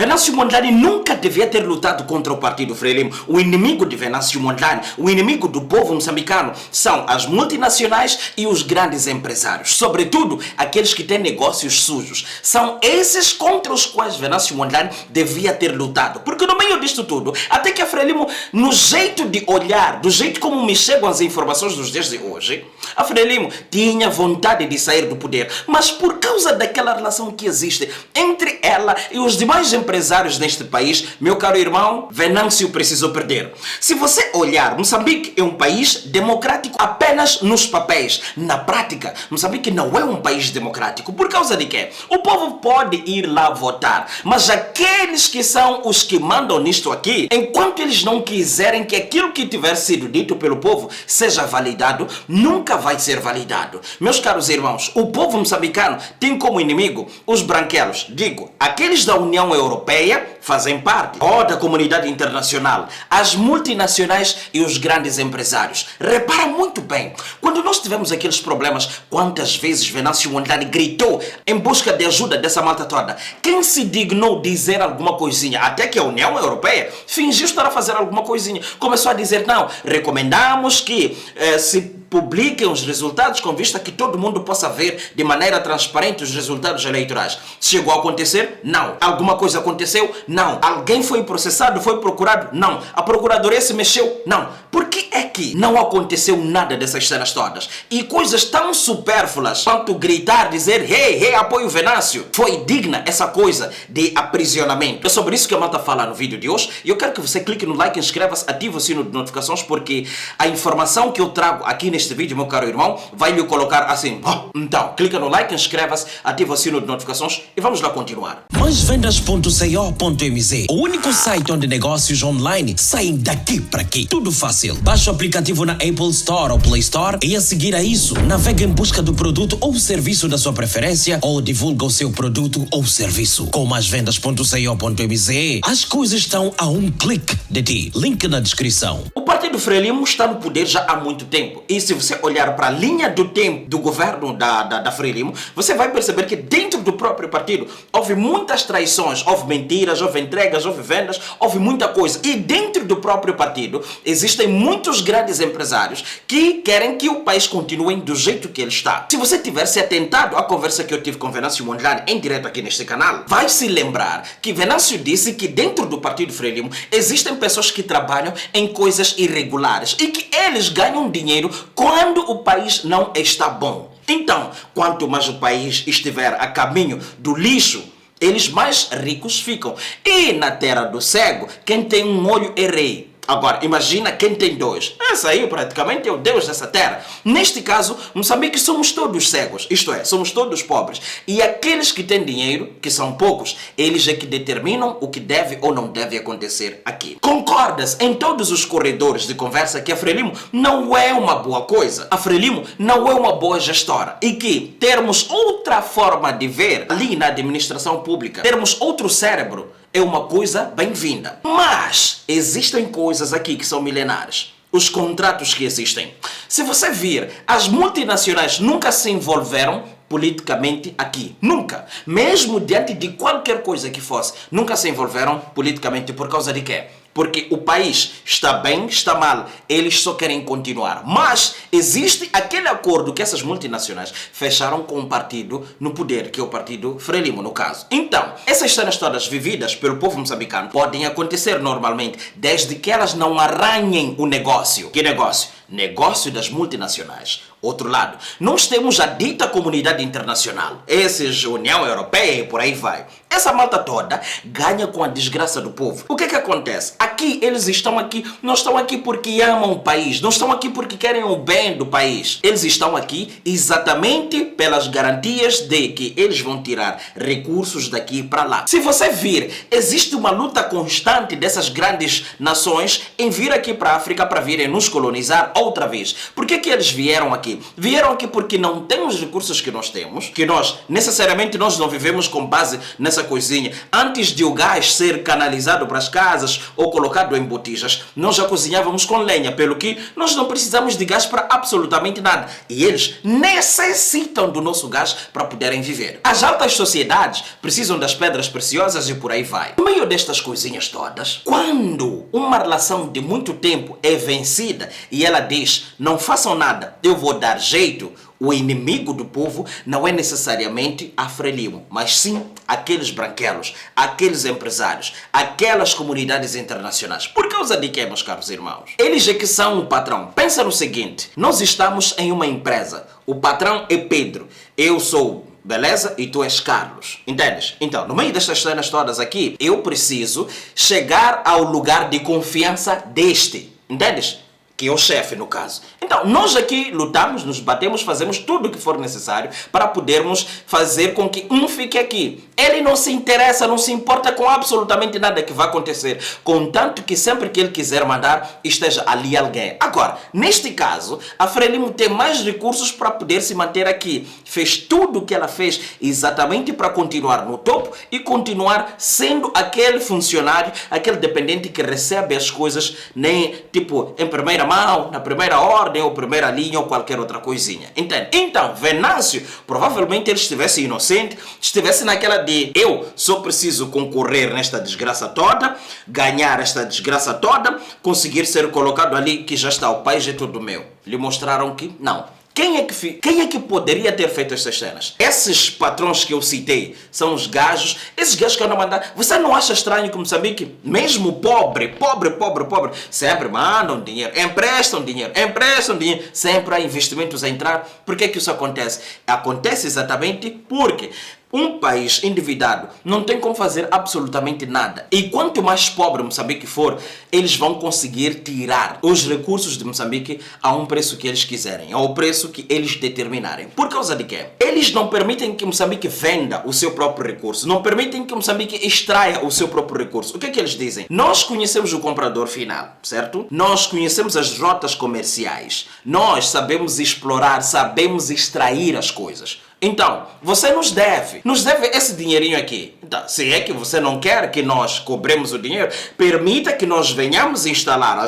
Venâncio Mondlane nunca devia ter lutado contra o Partido Frelimo. O inimigo de Venâncio Mondlane, o inimigo do povo moçambicano, são as multinacionais e os grandes empresários. Sobretudo, aqueles que têm negócios sujos. São esses contra os quais Venâncio Mondlane devia ter lutado. Porque no meio disto tudo, até que a Frelimo, no jeito de olhar, do jeito como me chegam as informações dos dias de hoje, a Frelimo tinha vontade de sair do poder. Mas por causa daquela relação que existe entre ela e os demais empresários neste país, meu caro irmão, Venâncio precisou perder. Se você olhar, Moçambique é um país democrático apenas nos papéis. Na prática, Moçambique não é um país democrático. Por causa de quê? O povo pode ir lá votar, mas aqueles que são os que mandam nisto aqui, enquanto eles não quiserem que aquilo que tiver sido dito pelo povo seja validado, nunca vai ser validado. Meus caros irmãos, o povo moçambicano tem como inimigo os branquelos. Digo, aqueles da União Europeia fazem parte da comunidade internacional, as multinacionais e os grandes empresários. Repara muito bem, quando nós tivemos aqueles problemas, quantas vezes Venâncio Mondlane gritou em busca de ajuda dessa malta toda? Quem se dignou dizer alguma coisinha? Até que a União Europeia fingiu estar a fazer alguma coisinha. Começou a dizer, não, recomendamos que se publiquem os resultados com vista que todo mundo possa ver de maneira transparente os resultados eleitorais. Chegou a acontecer? Não. Alguma coisa aconteceu? Não. Alguém foi processado? Foi procurado? Não. A procuradoria se mexeu? Não. Por que é que não aconteceu nada dessas cenas todas? E coisas tão supérfluas quanto gritar, dizer, hey, apoio Venâncio. Foi digna essa coisa de aprisionamento. É sobre isso que a malta fala no vídeo de hoje. E eu quero que você clique no like, inscreva-se, ative o sino de notificações, porque a informação que eu trago aqui neste vídeo, meu caro irmão, vai lhe colocar assim. Então, clica no like, inscreva-se, ativa o sino de notificações e vamos lá continuar. MaisVendas.co.mz, o único site onde negócios online saem daqui para aqui. Tudo fácil. Baixe o aplicativo na Apple Store ou Play Store e a seguir a isso, navegue em busca do produto ou serviço da sua preferência ou divulga o seu produto ou serviço. Com MaisVendas.co.mz, as coisas estão a um clique de ti. Link na descrição. O Partido Frelimo está no poder já há muito tempo. E se você olhar para a linha do tempo do governo da Frelimo, você vai perceber que dentro do próprio partido houve muitas traições, houve mentiras, houve entregas, houve vendas, houve muita coisa. E dentro do próprio partido existem muitos grandes empresários que querem que o país continue do jeito que ele está. Se você tiver se atentado à conversa que eu tive com Venâncio Mondlane em direto aqui neste canal, vai se lembrar que Venâncio disse que dentro do Partido Frelimo existem pessoas que trabalham em coisas irregulares e que eles ganham dinheiro quando o país não está bom. Então, quanto mais o país estiver a caminho do lixo, eles mais ricos ficam. E na terra do cego, quem tem um olho é rei. Agora, imagina quem tem dois. Esse aí praticamente é o Deus dessa terra. Neste caso, Moçambique somos todos cegos. Isto é, somos todos pobres. E aqueles que têm dinheiro, que são poucos, eles é que determinam o que deve ou não deve acontecer aqui. Concordas em todos os corredores de conversa que a Frelimo não é uma boa coisa? A Frelimo não é uma boa gestora. E que termos outra forma de ver ali na administração pública, termos outro cérebro, é uma coisa bem-vinda. Mas existem coisas aqui que são milenares. Os contratos que existem. Se você vir, as multinacionais nunca se envolveram politicamente aqui. Nunca. Mesmo diante de qualquer coisa que fosse, nunca se envolveram politicamente. Por causa de quê? Porque o país está bem, está mal, eles só querem continuar. Mas existe aquele acordo que essas multinacionais fecharam com um partido no poder, que é o Partido Frelimo, no caso. Então, essas cenas todas vividas pelo povo moçambicano podem acontecer normalmente, desde que elas não arranhem o negócio. Que negócio? Negócio das multinacionais. Outro lado, nós temos a dita comunidade internacional, esses União Europeia e por aí vai. Essa malta toda ganha com a desgraça do povo. O que é que acontece? Aqui, eles estão aqui, não estão aqui porque amam o país, não estão aqui porque querem o bem do país. Eles estão aqui exatamente pelas garantias de que eles vão tirar recursos daqui para lá. Se você vir, existe uma luta constante dessas grandes nações em vir aqui para a África para virem nos colonizar outra vez. Por que que eles vieram aqui? Vieram aqui porque não temos os recursos que nós temos, que nós, necessariamente, nós não vivemos com base nessas essa coisinha, antes de o gás ser canalizado para as casas ou colocado em botijas, nós já cozinhávamos com lenha, pelo que nós não precisamos de gás para absolutamente nada. E eles necessitam do nosso gás para poderem viver. As altas sociedades precisam das pedras preciosas e por aí vai. No meio destas coisinhas todas, quando uma relação de muito tempo é vencida e ela diz, não façam nada, eu vou dar jeito, o inimigo do povo não é necessariamente a Frelimo, mas sim aqueles branquelos, aqueles empresários, aquelas comunidades internacionais. Por causa de quê, meus caros irmãos? Eles é que são o patrão. Pensa no seguinte, nós estamos em uma empresa, o patrão é Pedro, eu sou, beleza? E tu és Carlos, entendes? Então, no meio destas cenas todas aqui, eu preciso chegar ao lugar de confiança deste, entendes? Que é o chefe, no caso. Então, nós aqui lutamos, nos batemos, fazemos tudo o que for necessário para podermos fazer com que um fique aqui. Ele não se interessa, não se importa com absolutamente nada que vai acontecer, contanto que sempre que ele quiser mandar, esteja ali alguém. Agora, neste caso, a Frelimo tem mais recursos para poder se manter aqui. Fez tudo o que ela fez exatamente para continuar no topo e continuar sendo aquele funcionário, aquele dependente que recebe as coisas, nem tipo, em primeira mão, na primeira ordem, ou primeira linha, ou qualquer outra coisinha. Entende? Então, Venâncio, provavelmente ele estivesse inocente, estivesse naquela de eu só preciso concorrer nesta desgraça toda, ganhar esta desgraça toda, conseguir ser colocado ali, que já está, o país é tudo meu. Lhe mostraram que não. Quem é que poderia ter feito estas cenas? Esses patrões que eu citei são os gajos, esses gajos que andam a mandar. Você não acha estranho que Moçambique, mesmo pobre, sempre mandam dinheiro, emprestam dinheiro, sempre há investimentos a entrar. Por que isso acontece? Acontece exatamente porque um país endividado não tem como fazer absolutamente nada. E quanto mais pobre Moçambique for, eles vão conseguir tirar os recursos de Moçambique a um preço que eles quiserem, ao preço que eles determinarem. Por causa de quê? Eles não permitem que Moçambique venda o seu próprio recurso, não permitem que Moçambique extraia o seu próprio recurso. O que é que eles dizem? Nós conhecemos o comprador final, certo? Nós conhecemos as rotas comerciais, nós sabemos explorar, sabemos extrair as coisas. Então, você nos deve esse dinheirinho aqui. Então, se é que você não quer que nós cobremos o dinheiro, permita que nós venhamos instalar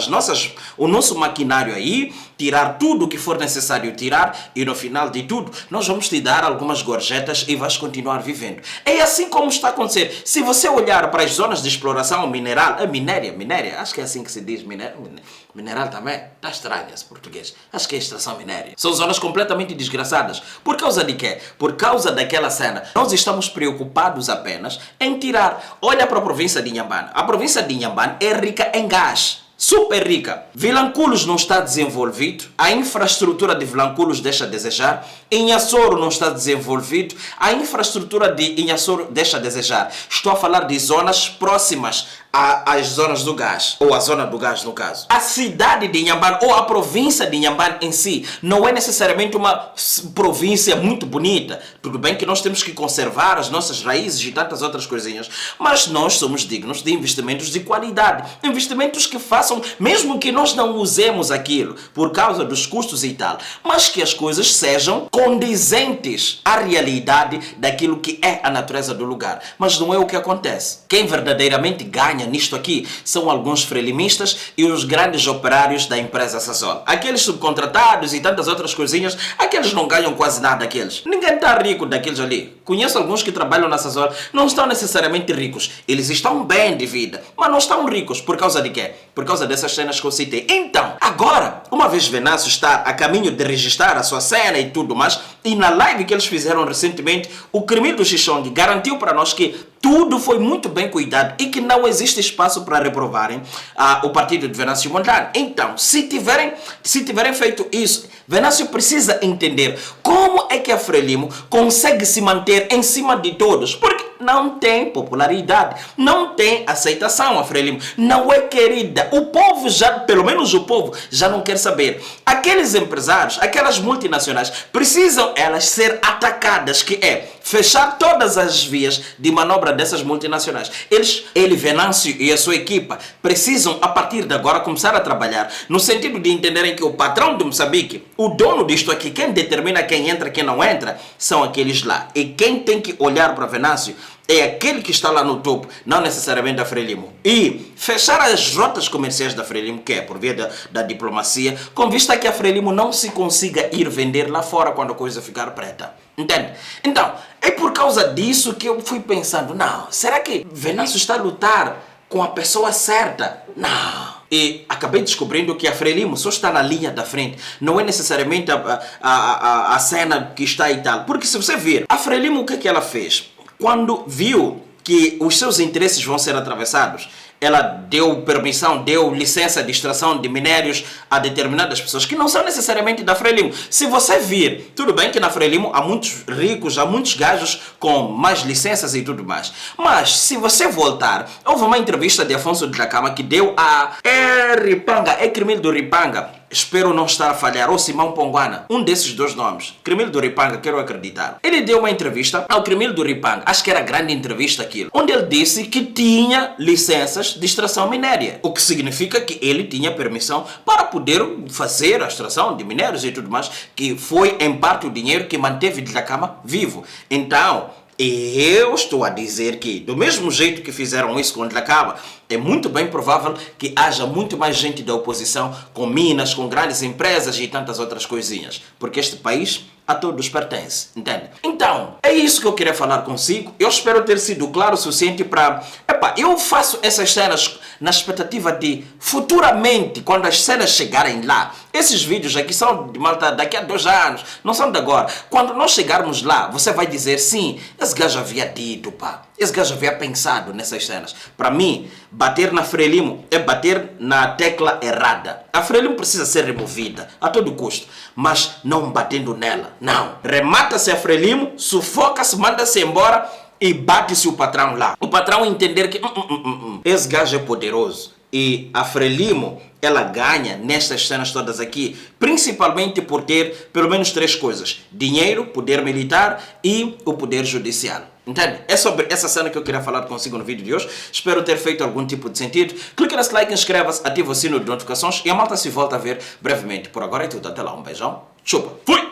o nosso maquinário aí, tirar tudo o que for necessário tirar e no final de tudo, nós vamos te dar algumas gorjetas e vais continuar vivendo. É assim como está a acontecer. Se você olhar para as zonas de exploração mineral, minéria, acho que é assim que se diz, mineral também, está estranho esse português. Acho que é extração minéria. São zonas completamente desgraçadas. Por causa de quê? Por causa daquela cena. Nós estamos preocupados apenas em tirar. Olha para a província de Inhambane. A província de Inhambane é rica em gás. Super rica. Vilanculos não está desenvolvido, a infraestrutura de Vilanculos deixa a desejar, Inhassoro não está desenvolvido, a infraestrutura de Inhassoro deixa a desejar. Estou a falar de zonas próximas às zonas do gás, ou a zona do gás no caso. A cidade de Inhambane, ou a província de Inhambane em si, não é necessariamente uma província muito bonita. Tudo bem que nós temos que conservar as nossas raízes e tantas outras coisinhas, mas nós somos dignos de investimentos de qualidade. Investimentos que façam, mesmo que nós não usemos aquilo por causa dos custos e tal, mas que as coisas sejam condizentes à realidade daquilo que é a natureza do lugar. Mas não é o que acontece. Quem verdadeiramente ganha nisto aqui são alguns frelimistas e os grandes operários da empresa Sasol. Aqueles subcontratados e tantas outras coisinhas, aqueles não ganham quase nada daqueles. Ninguém está rico daqueles ali. Conheço alguns que trabalham na Sasol, não estão necessariamente ricos. Eles estão bem de vida, mas não estão ricos. Por causa de quê? Por causa dessas cenas que eu citei. Então, agora, uma vez Venâncio está a caminho de registrar a sua cena e tudo mais, e na live que eles fizeram recentemente, o Cremildo Xixong garantiu para nós que tudo foi muito bem cuidado e que não existe espaço para reprovarem o partido de Venâncio Mondlane. Então, se tiverem feito isso, Venâncio precisa entender como é que a Frelimo consegue se manter em cima de todos. Porque não tem popularidade, não tem aceitação a Frelimo, não é querida. O povo já, pelo menos o povo, já não quer saber. Aqueles empresários, aquelas multinacionais, precisam elas ser atacadas, que é fechar todas as vias de manobra dessas multinacionais. Ele, Venâncio e a sua equipa precisam, a partir de agora, começar a trabalhar no sentido de entenderem que o patrão de Moçambique, o dono disto aqui, quem determina quem entra e quem não entra, são aqueles lá. E quem tem que olhar para Venâncio é aquele que está lá no topo, não necessariamente da Frelimo. E fechar as rotas comerciais da Frelimo, que é por via da diplomacia, com vista que a Frelimo não se consiga ir vender lá fora quando a coisa ficar preta. Entende? Então, é por causa disso que eu fui pensando, não, será que Venâncio está a lutar com a pessoa certa? Não. E acabei descobrindo que a Frelimo só está na linha da frente. Não é necessariamente a cena que está e tal. Porque se você ver, a Frelimo o que ela fez? Quando viu que os seus interesses vão ser atravessados, ela deu permissão, deu licença de extração de minérios a determinadas pessoas que não são necessariamente da Frelimo. Se você vir, tudo bem que na Frelimo há muitos ricos, há muitos gajos com mais licenças e tudo mais. Mas, se você voltar, houve uma entrevista de Afonso Dhlakama que deu a Ripanga, Cremildo Ripanga, espero não estar a falhar, ou Simão Ponguana, um desses dois nomes, Cremildo Ripanga, quero acreditar. Ele deu uma entrevista ao Cremildo Ripanga, acho que era grande entrevista aquilo, onde ele disse que tinha licenças de extração minéria, o que significa que ele tinha permissão para poder fazer a extração de minérios e tudo mais, que foi em parte o dinheiro que manteve Dhlakama vivo. Então, eu estou a dizer que, do mesmo jeito que fizeram isso com Dhlakama, é muito bem provável que haja muito mais gente da oposição com minas, com grandes empresas e tantas outras coisinhas. Porque este país a todos pertence, entende? Então, é isso que eu queria falar consigo. Eu espero ter sido claro o suficiente para... eu faço essas cenas na expectativa de, futuramente, quando as cenas chegarem lá, esses vídeos aqui são de malta daqui a 2 anos, não são de agora. Quando nós chegarmos lá, você vai dizer, sim, esse gajo havia dito, pá. Esse gajo havia pensado nessas cenas. Para mim, bater na Frelimo é bater na tecla errada. A Frelimo precisa ser removida a todo custo, mas não batendo nela. Não. Remata-se a Frelimo, sufoca-se, manda-se embora e bate-se o patrão lá. O patrão entender que esse gajo é poderoso. E a Frelimo, ela ganha nestas cenas todas aqui, principalmente por ter pelo menos 3 coisas: dinheiro, poder militar e o poder judicial. Entende? É sobre essa cena que eu queria falar consigo no vídeo de hoje. Espero ter feito algum tipo de sentido. Clique nesse like, inscreva-se, ativa o sino de notificações e a malta se volta a ver brevemente. Por agora é tudo. Até lá. Um beijão. Chupa. Fui!